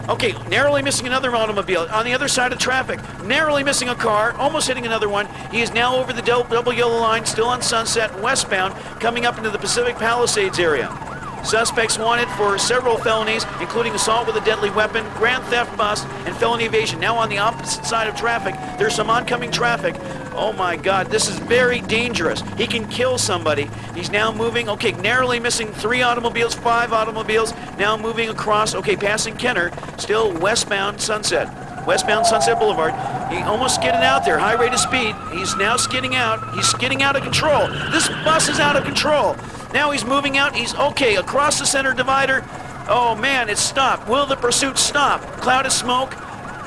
Okay, narrowly missing another automobile on the other side of traffic, narrowly missing a car, almost hitting another one. He is now over the double yellow line, still on Sunset, westbound, coming up into the Pacific Palisades area. Suspects wanted for several felonies, including assault with a deadly weapon, grand theft bus, and felony evasion. Now on the opposite side of traffic, there's some oncoming traffic. Oh my God, this is very dangerous. He can kill somebody. He's now moving, okay, narrowly missing 3 automobiles, 5 automobiles, now moving across, okay, passing Kenner, still westbound Sunset Boulevard. He almost skidded out there, high rate of speed. He's now skidding out. He's skidding out of control. This bus is out of control. Now he's moving out. He's okay across the center divider. Oh man, it's stopped. Will the pursuit stop? Cloud of smoke?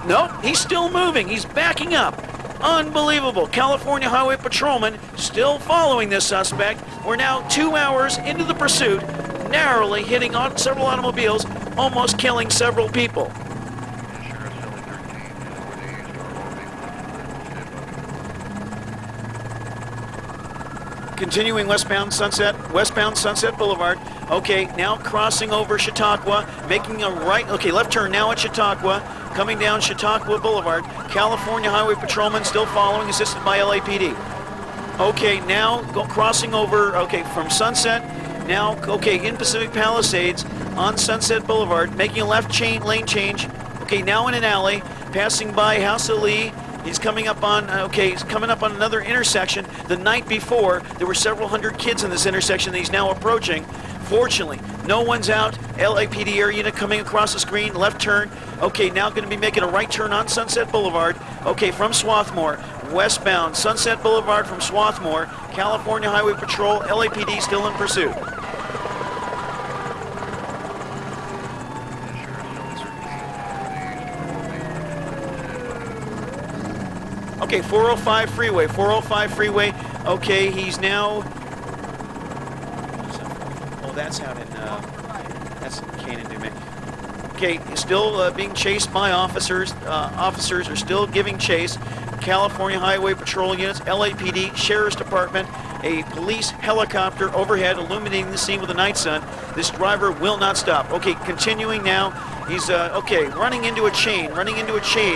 Nope, he's still moving. He's backing up. Unbelievable. California Highway Patrolman still following this suspect. We're now 2 hours into the pursuit, narrowly hitting on several automobiles, almost killing several people. Continuing westbound Sunset Boulevard. Okay, now crossing over Chautauqua, making a right, okay, left turn now at Chautauqua, coming down Chautauqua Boulevard. California Highway Patrolman still following, assisted by LAPD. Okay, now crossing over, okay, from Sunset, Now, okay, in Pacific Palisades on Sunset Boulevard, making a left lane change. Okay, now in an alley, passing by House of Lee. He's coming up on, he's coming up on another intersection. The night before, there were several hundred kids in this intersection that he's now approaching. Fortunately, no one's out. LAPD air unit coming across the screen, left turn. Okay, now going to be making a right turn on Sunset Boulevard. Okay, from Swarthmore, westbound, Sunset Boulevard from Swarthmore, California Highway Patrol, LAPD still in pursuit. Okay, 405 freeway. Okay, he's now... Oh, that's out in... that's in Canaan, New Mexico. Okay, he's still being chased by officers. Officers are still giving chase. California Highway Patrol units, LAPD, Sheriff's Department, a police helicopter overhead illuminating the scene with a night sun. This driver will not stop. Okay, continuing now. He's, running into a chain.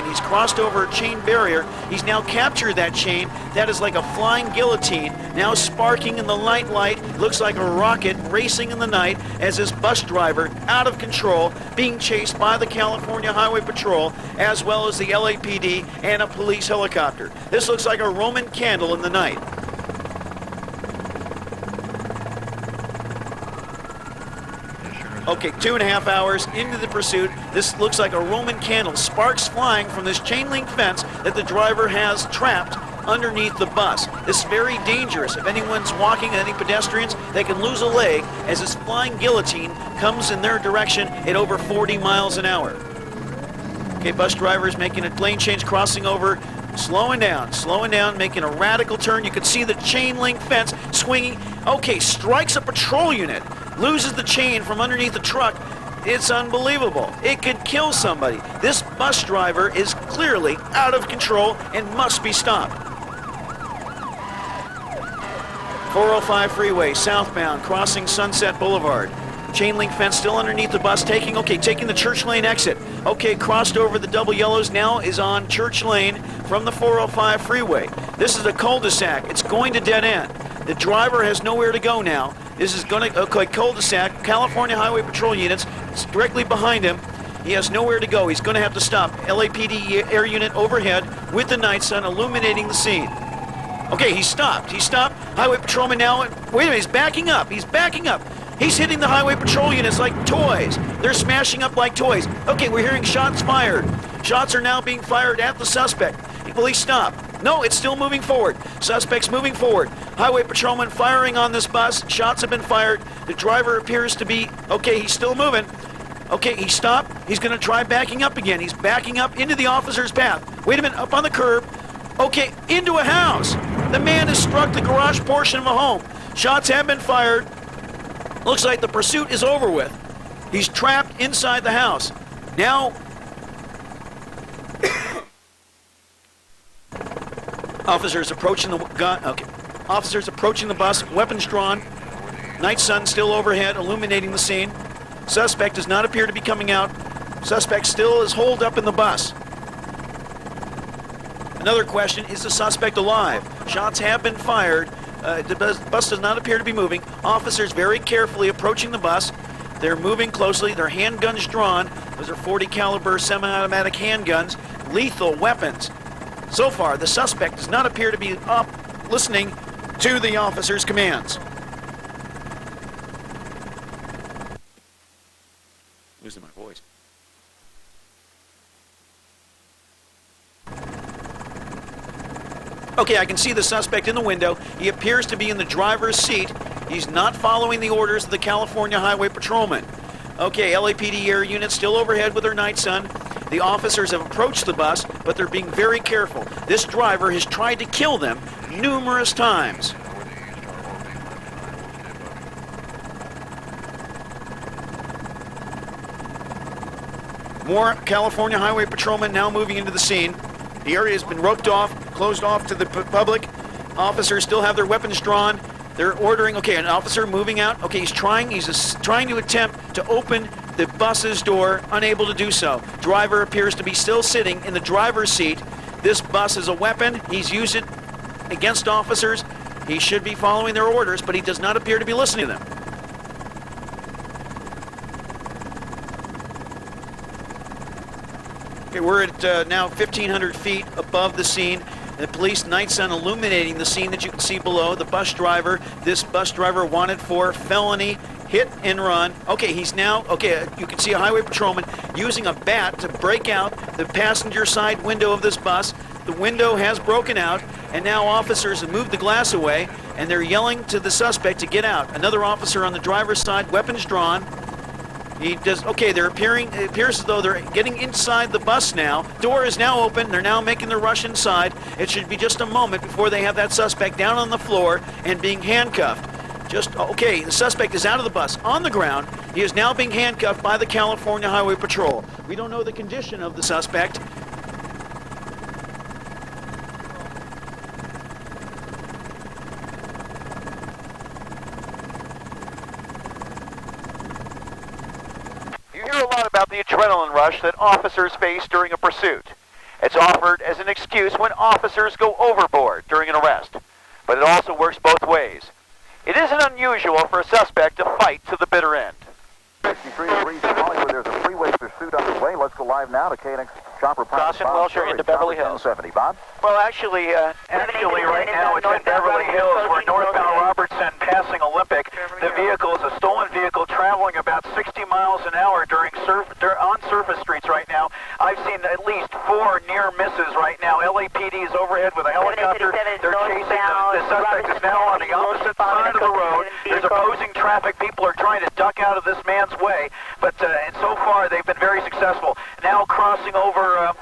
He's crossed over a chain barrier. He's now captured that chain. That is like a flying guillotine, now sparking in the night light. Looks like a rocket racing in the night as this bus driver, out of control, being chased by the California Highway Patrol, as well as the LAPD and a police helicopter. This looks like a Roman candle in the night. Okay, 2.5 hours into the pursuit. This looks like a Roman candle. Sparks flying from this chain link fence that the driver has trapped underneath the bus. This is very dangerous. If anyone's walking, any pedestrians, they can lose a leg as this flying guillotine comes in their direction at over 40 miles an hour. Okay, bus driver's making a lane change, crossing over, slowing down, making a radical turn. You can see the chain link fence swinging. Okay, strikes a patrol unit. Loses the chain from underneath the truck. It's unbelievable. It could kill somebody. This bus driver is clearly out of control and must be stopped. 405 freeway, southbound, crossing Sunset Boulevard. Chain link fence still underneath the bus, taking the Church Lane exit. Okay, crossed over the double yellows, now is on Church Lane from the 405 freeway. This is a cul-de-sac. It's going to dead end. The driver has nowhere to go now. This is going to, cul-de-sac, California Highway Patrol units, it's directly behind him. He has nowhere to go. He's going to have to stop. LAPD air unit overhead with the night sun illuminating the scene. Okay, he stopped. Highway Patrolman now, wait a minute, he's backing up. He's hitting the Highway Patrol units like toys. They're smashing up like toys. Okay, we're hearing shots fired. Shots are now being fired at the suspect. Police stop. No, it's still moving forward. Suspect's moving forward. Highway Patrolman firing on this bus. Shots have been fired. The driver appears to be, he's still moving. Okay, he stopped. He's going to try backing up again. He's backing up into the officer's path. Wait a minute, up on the curb. Okay, into a house. The man has struck the garage portion of a home. Shots have been fired. Looks like the pursuit is over with. He's trapped inside the house. Now, officers approaching the gun. Okay, officers approaching the bus, weapons drawn. Night sun still overhead, illuminating the scene. Suspect does not appear to be coming out. Suspect still is holed up in the bus. Another question, is the suspect alive? Shots have been fired. The bus does not appear to be moving. Officers very carefully approaching the bus. They're moving closely. Their handguns drawn. Those are .40 caliber semi-automatic handguns, lethal weapons. So far, the suspect does not appear to be up listening to the officer's commands. Losing my voice. Okay, I can see the suspect in the window. He appears to be in the driver's seat. He's not following the orders of the California Highway Patrolman. Okay, LAPD air unit still overhead with their night sun. The officers have approached the bus, but they're being very careful. This driver has tried to kill them numerous times. More California Highway Patrolmen now moving into the scene. The area has been roped off, closed off to the public. Officers still have their weapons drawn. They're ordering, an officer moving out. Okay, he's trying to attempt to open the bus's door, unable to do so. Driver appears to be still sitting in the driver's seat. This bus is a weapon. He's used it against officers. He should be following their orders, but he does not appear to be listening to them. Okay, we're at now 1,500 feet above the scene. The police night sun illuminating the scene that you can see below. The bus driver, this bus driver wanted for felony hit and run. Okay, he's now, okay, you can see a highway patrolman using a bat to break out the passenger side window of this bus. The window has broken out, and now officers have moved the glass away, and they're yelling to the suspect to get out. Another officer on the driver's side, weapons drawn. He does, okay, it appears as though they're getting inside the bus now. Door is now open. They're now making the rush inside. It should be just a moment before they have that suspect down on the floor and being handcuffed. Okay, the suspect is out of the bus, on the ground. He is now being handcuffed by the California Highway Patrol. We don't know the condition of the suspect. You hear a lot about the adrenaline rush that officers face during a pursuit. It's offered as an excuse when officers go overboard during an arrest, but it also works both ways. It isn't unusual for a suspect to fight to the bitter end. 63 degrees in Hollywood. There's a freeway pursuit underway. Let's go live now to KNX Chopper Pilot. Dawson Welcher into Beverly Hills. 70, Bob. Well, actually, right now it's in Beverly Hills. We're northbound Robertson passing Olympic. The vehicle is a stolen vehicle traveling about 60 miles an hour on surface streets right now. I've seen at least 4 near misses right now. LAPD is overhead with a helicopter. They're chasing the suspect is now on the opposite side of the road. There's opposing traffic. People are trying to duck out of this man's way, but and so far they've been very successful. Now crossing over.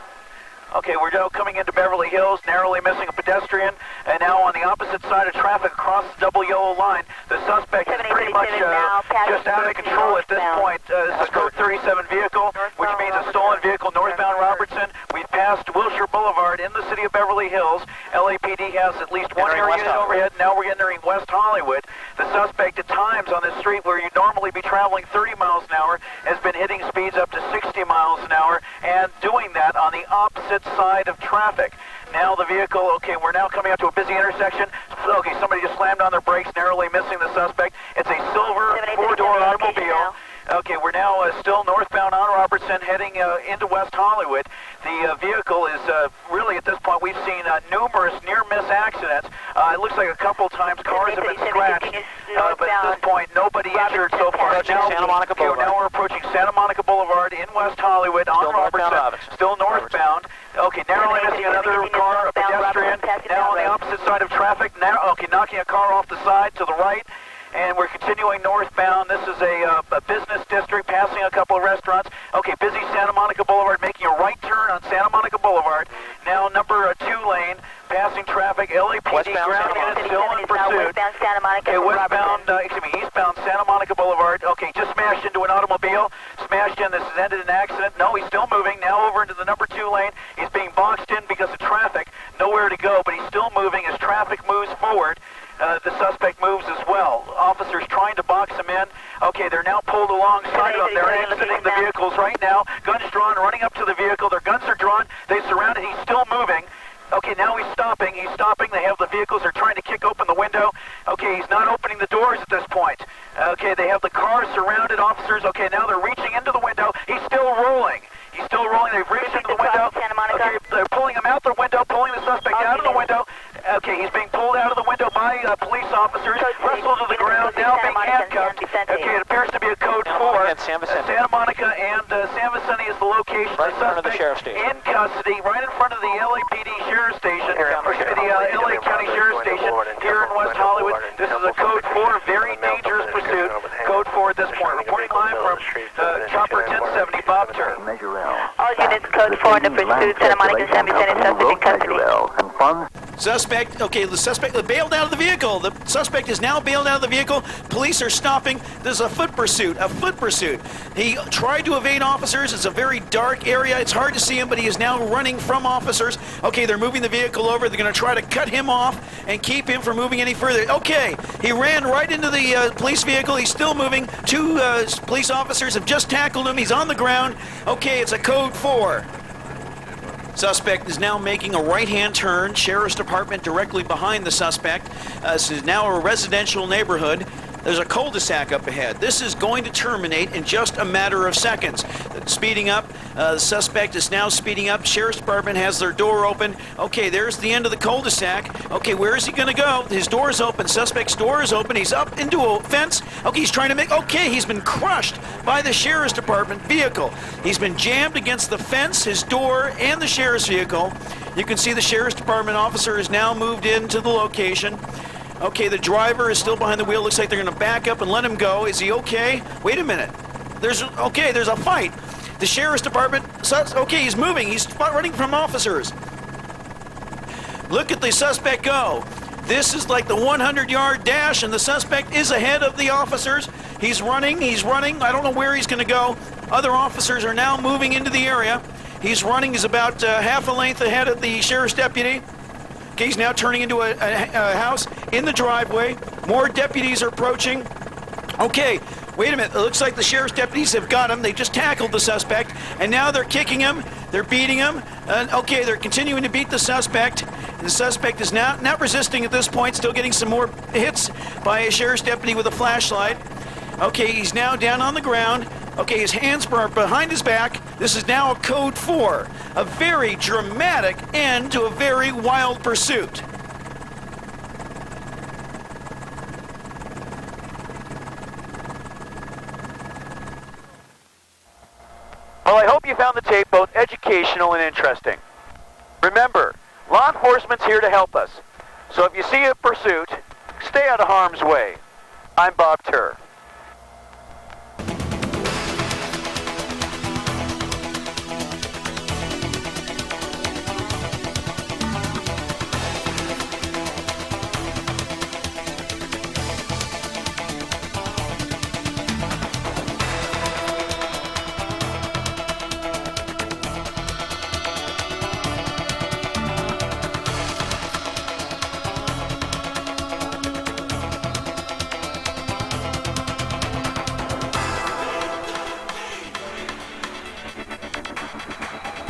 Okay, we're now coming into Beverly Hills, narrowly missing a pedestrian, and now on the opposite side of traffic across the double yellow line, the suspect is pretty much just out of control at this point. This is a code 37 vehicle, which means a stolen vehicle northbound Robertson. We've passed Wilshire Boulevard in the city of Beverly Hills. LAPD has at least one air unit overhead. Now we're entering West Hollywood. The suspect at times on this street where you'd normally be traveling 30 miles an hour has been hitting speeds up to 60 miles an hour and doing that on the opposite side of traffic. Now the vehicle, okay, we're now coming up to a busy intersection. Okay, somebody just slammed on their brakes, narrowly missing the suspect. It's a silver 4-door automobile. Okay, we're now still northbound on Robertson, heading into West Hollywood. The vehicle is really, at this point, we've seen numerous near-miss accidents. It looks like a couple times cars have been scratched, but at this point, nobody injured so far. Now we're approaching Santa Monica Boulevard in West Hollywood on Robertson, still northbound. Okay, narrowly missing another car, a pedestrian. Now on the opposite side of traffic, knocking a car off the side to the right. And we're continuing northbound. This is a business district, passing a couple of restaurants. Okay, busy Santa Monica Boulevard, making a right turn on Santa Monica Boulevard. Now number 2 lane, passing traffic. LAPD ground unit still in pursuit. Okay, eastbound Santa Monica Boulevard. Okay, just smashed into an automobile. Smashed in. This has ended in an accident. No, he's still moving. Now over into the number 2 lane. He's being boxed in because of traffic. Nowhere to go, but he's still moving as traffic moves forward. The suspect moves as well. Officers trying to box him in. Okay, they're now pulled alongside of him. They're exiting the vehicles right now. Guns drawn, running up to the vehicle. Their guns are drawn. They surround it. He's still moving. Okay, now he's stopping. He's stopping. They have the vehicles. They're trying to kick open the window. Okay, he's not opening the doors at this point. Okay, they have the car surrounded. Officers, okay, now they're reaching into the window. He's still rolling. He's still rolling. They've reached into the window. Okay, they're pulling him out the window, pulling the suspect out of the window. Okay, he's being pulled out of the window by police officers, wrestled to the ground, now being handcuffed. Okay, it appears to be a code 4. Santa Monica and San Vicente is the location. Right in front of the sheriff's station. In custody, right in front of the LAPD sheriff's station, or the LA County Sheriff's Station here in West Hollywood. This is a code 4, very dangerous pursuit. Code 4 at this point. Reporting live from Chopper 1070, Bob Turner. All units, code 4 in the pursuit, Santa Monica, San Vicente, suspect in custody. Suspect, okay, the suspect bailed out of the vehicle. The suspect is now bailed out of the vehicle. Police are stopping. There's a foot pursuit, He tried to evade officers. It's a very dark area. It's hard to see him, but he is now running from officers. Okay, they're moving the vehicle over. They're going to try to cut him off and keep him from moving any further. Okay, he ran right into the police vehicle. He's still moving. 2 police officers have just tackled him. He's on the ground. Okay, it's a code 4. Suspect is now making a right-hand turn. Sheriff's Department directly behind the suspect. This is now a residential neighborhood. There's a cul-de-sac up ahead. This is going to terminate in just a matter of seconds. Speeding up, the suspect is now speeding up. Sheriff's Department has their door open. Okay, there's the end of the cul-de-sac. Okay, where is he going to go? His door is open. Suspect's door is open. He's up into a fence. Okay, he's trying to make... Okay, he's been crushed by the Sheriff's Department vehicle. He's been jammed against the fence, his door, and the Sheriff's vehicle. You can see the Sheriff's Department officer is now moved into the location. Okay, the driver is still behind the wheel. Looks like they're going to back up and let him go. Is he okay? Wait a minute. There's a fight. The Sheriff's Department, okay, he's moving. He's running from officers. Look at the suspect go. This is like the 100-yard dash, and the suspect is ahead of the officers. He's running. I don't know where he's going to go. Other officers are now moving into the area. He's running. He's about half a length ahead of the sheriff's deputy. Okay, he's now turning into a house in the driveway. More deputies are approaching. Okay, wait a minute. It looks like the sheriff's deputies have got him. They just tackled the suspect, and now they're kicking him. They're beating him. Okay, they're continuing to beat the suspect. The suspect is now not resisting at this point, still getting some more hits by a sheriff's deputy with a flashlight. Okay, he's now down on the ground. Okay, his hands are behind his back. This is now a code 4. A very dramatic end to a very wild pursuit. Well, I hope you found the tape both educational and interesting. Remember, law enforcement's here to help us. So if you see a pursuit, stay out of harm's way. I'm Bob Turr.